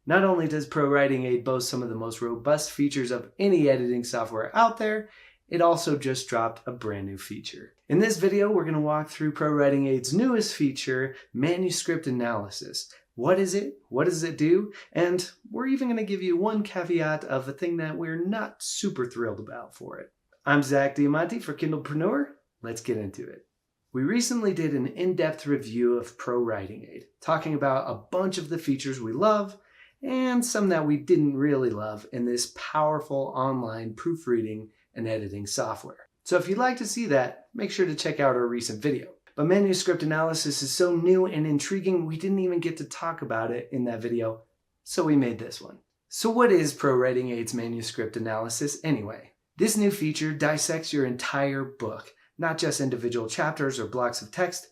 Not only does ProWritingAid boast some of the most robust features of any editing software out there, it also just dropped a brand new feature. In this video, we're going to walk through ProWritingAid's newest feature, Manuscript Analysis. What is it? What does it do? And we're even going to give you one caveat of a thing that we're not super thrilled about for it. I'm Zach Diamante for Kindlepreneur. Let's get into it. We recently did an in-depth review of ProWritingAid, talking about a bunch of the features we love and some that we didn't really love in this powerful online proofreading and editing software. So if you'd like to see that, make sure to check out our recent video. But manuscript analysis is so new and intriguing, we didn't even get to talk about it in that video, so we made this one. So what is ProWritingAid's manuscript analysis anyway? This new feature dissects your entire book, not just individual chapters or blocks of text,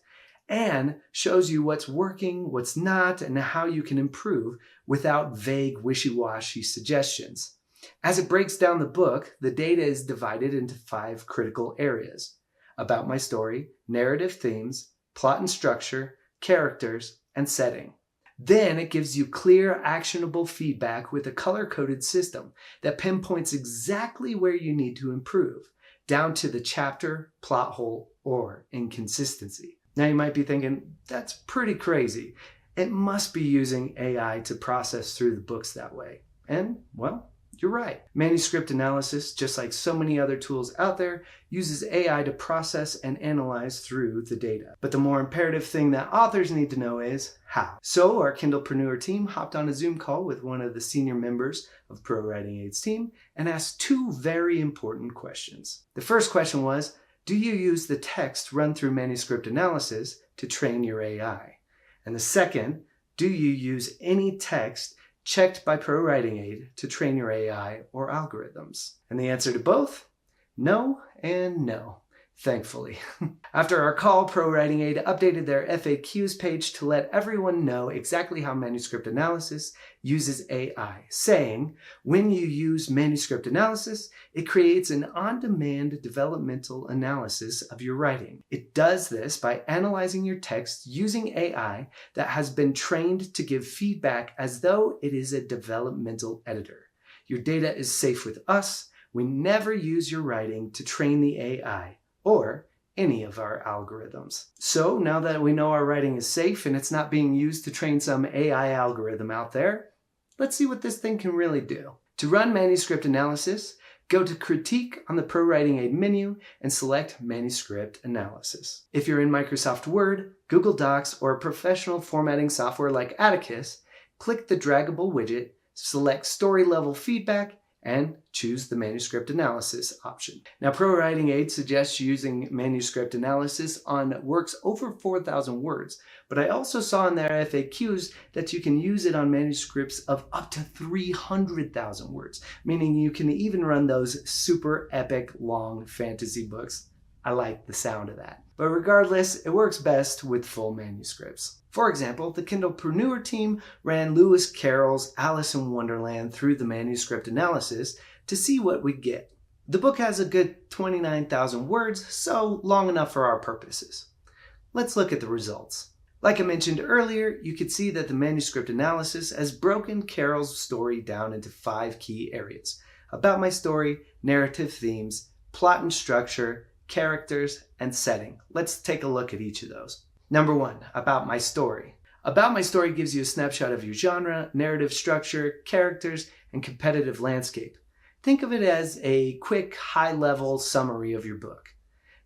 and shows you what's working, what's not, and how you can improve without vague, wishy-washy suggestions. As it breaks down the book, the data is divided into 5 critical areas: about my story, narrative themes, plot and structure, characters, and setting. Then it gives you clear, actionable feedback with a color-coded system that pinpoints exactly where you need to improve, down to the chapter, plot hole, or inconsistency. Now you might be thinking, that's pretty crazy. It must be using AI to process through the books that way. And, well, you're right. Manuscript analysis, just like so many other tools out there, uses AI to process and analyze through the data. But the more imperative thing that authors need to know is how. So our Kindlepreneur team hopped on a Zoom call with one of the senior members of ProWritingAid's team and asked 2 very important questions. The first question was, do you use the text run through manuscript analysis to train your AI? And the second, do you use any text checked by ProWritingAid to train your AI or algorithms? And the answer to both? No and no, thankfully. After our call, ProWritingAid updated their FAQs page to let everyone know exactly how manuscript analysis uses AI, saying, when you use manuscript analysis, it creates an on-demand developmental analysis of your writing. It does this by analyzing your text using AI that has been trained to give feedback as though it is a developmental editor. Your data is safe with us. We never use your writing to train the AI or any of our algorithms. So now that we know our writing is safe and it's not being used to train some AI algorithm out there, let's see what this thing can really do. To run manuscript analysis, go to Critique on the ProWritingAid menu and select Manuscript Analysis. If you're in Microsoft Word, Google Docs, or a professional formatting software like Atticus, click the draggable widget, select Story Level Feedback, and choose the manuscript analysis option. Now, ProWritingAid suggests using manuscript analysis on works over 4,000 words, but I also saw in their FAQs that you can use it on manuscripts of up to 300,000 words, meaning you can even run those super epic long fantasy books. I like the sound of that. But regardless, it works best with full manuscripts. For example, the Kindlepreneur team ran Lewis Carroll's Alice in Wonderland through the manuscript analysis to see what we'd get. The book has a good 29,000 words, so long enough for our purposes. Let's look at the results. Like I mentioned earlier, you could see that the manuscript analysis has broken Carroll's story down into 5 key areas: about my story, narrative themes, plot and structure, characters, and setting. Let's take a look at each of those. Number 1, about my story. About my story gives you a snapshot of your genre, narrative structure, characters, and competitive landscape. Think of it as a quick, high-level summary of your book.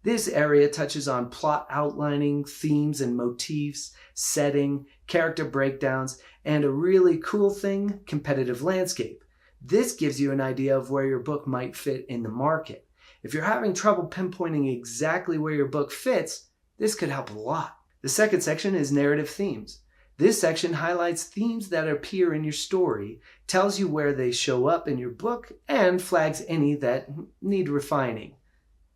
This area touches on plot outlining, themes and motifs, setting, character breakdowns, and a really cool thing, competitive landscape. This gives you an idea of where your book might fit in the market. If you're having trouble pinpointing exactly where your book fits, this could help a lot. The second section is narrative themes. This section highlights themes that appear in your story, tells you where they show up in your book, and flags any that need refining.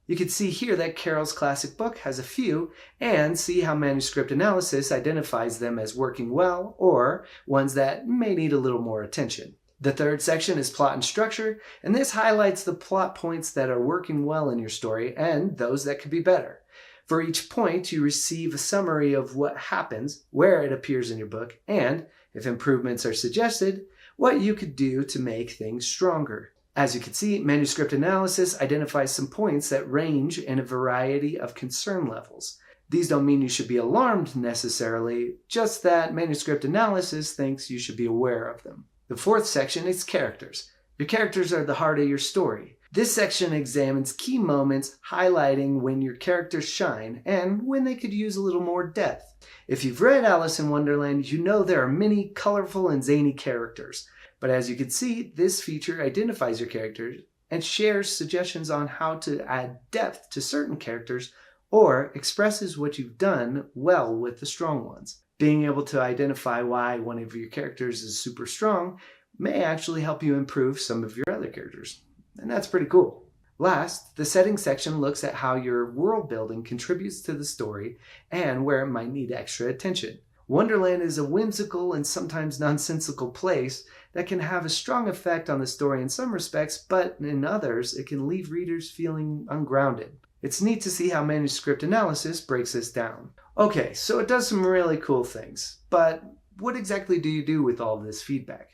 You can see here that Carroll's classic book has a few, and see how manuscript analysis identifies them as working well or ones that may need a little more attention. The third section is plot and structure, and this highlights the plot points that are working well in your story and those that could be better. For each point, you receive a summary of what happens, where it appears in your book, and If improvements are suggested, what you could do to make things stronger. As you can see, Manuscript Analysis identifies some points that range in a variety of concern levels. These don't mean you should be alarmed necessarily, just that Manuscript Analysis thinks you should be aware of them. The fourth section is characters. Your characters are the heart of your story. This section examines key moments, highlighting when your characters shine and when they could use a little more depth. If you've read Alice in Wonderland, you know there are many colorful and zany characters. But as you can see, this feature identifies your characters and shares suggestions on how to add depth to certain characters or expresses what you've done well with the strong ones. Being able to identify why one of your characters is super strong may actually help you improve some of your other characters. And that's pretty cool. Last, the settings section looks at how your world building contributes to the story and where it might need extra attention. Wonderland is a whimsical and sometimes nonsensical place that can have a strong effect on the story in some respects, but in others, it can leave readers feeling ungrounded. It's neat to see how Manuscript Analysis breaks this down. Okay, so it does some really cool things, but what exactly do you do with all this feedback?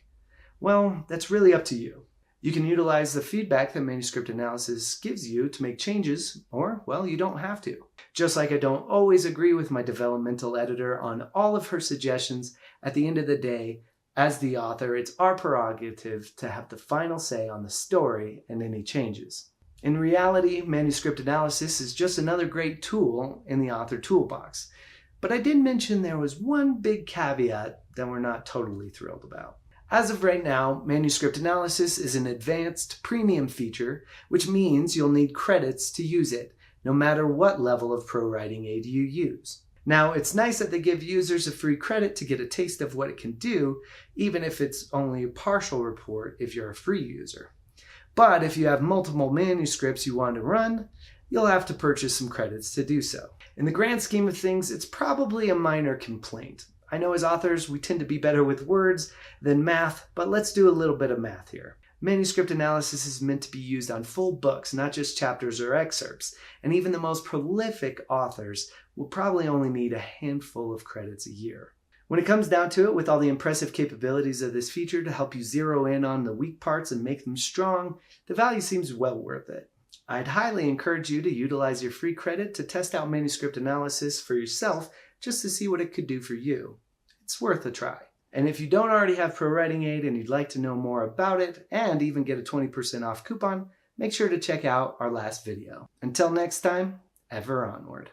Well, that's really up to you. You can utilize the feedback that Manuscript Analysis gives you to make changes, or, well, you don't have to. Just like I don't always agree with my developmental editor on all of her suggestions, at the end of the day, as the author, it's our prerogative to have the final say on the story and any changes. In reality, Manuscript Analysis is just another great tool in the author toolbox. But I did mention there was one big caveat that we're not totally thrilled about. As of right now, Manuscript Analysis is an advanced premium feature, which means you'll need credits to use it, no matter what level of ProWritingAid you use. Now, it's nice that they give users a free credit to get a taste of what it can do, even if it's only a partial report if you're a free user. But if you have multiple manuscripts you want to run, you'll have to purchase some credits to do so. In the grand scheme of things, it's probably a minor complaint. I know as authors, we tend to be better with words than math, but let's do a little bit of math here. Manuscript analysis is meant to be used on full books, not just chapters or excerpts, and even the most prolific authors will probably only need a handful of credits a year. When it comes down to it, with all the impressive capabilities of this feature to help you zero in on the weak parts and make them strong, the value seems well worth it. I'd highly encourage you to utilize your free credit to test out Manuscript Analysis for yourself just to see what it could do for you. It's worth a try. And if you don't already have ProWritingAid and you'd like to know more about it and even get a 20% off coupon, make sure to check out our last video. Until next time, ever onward.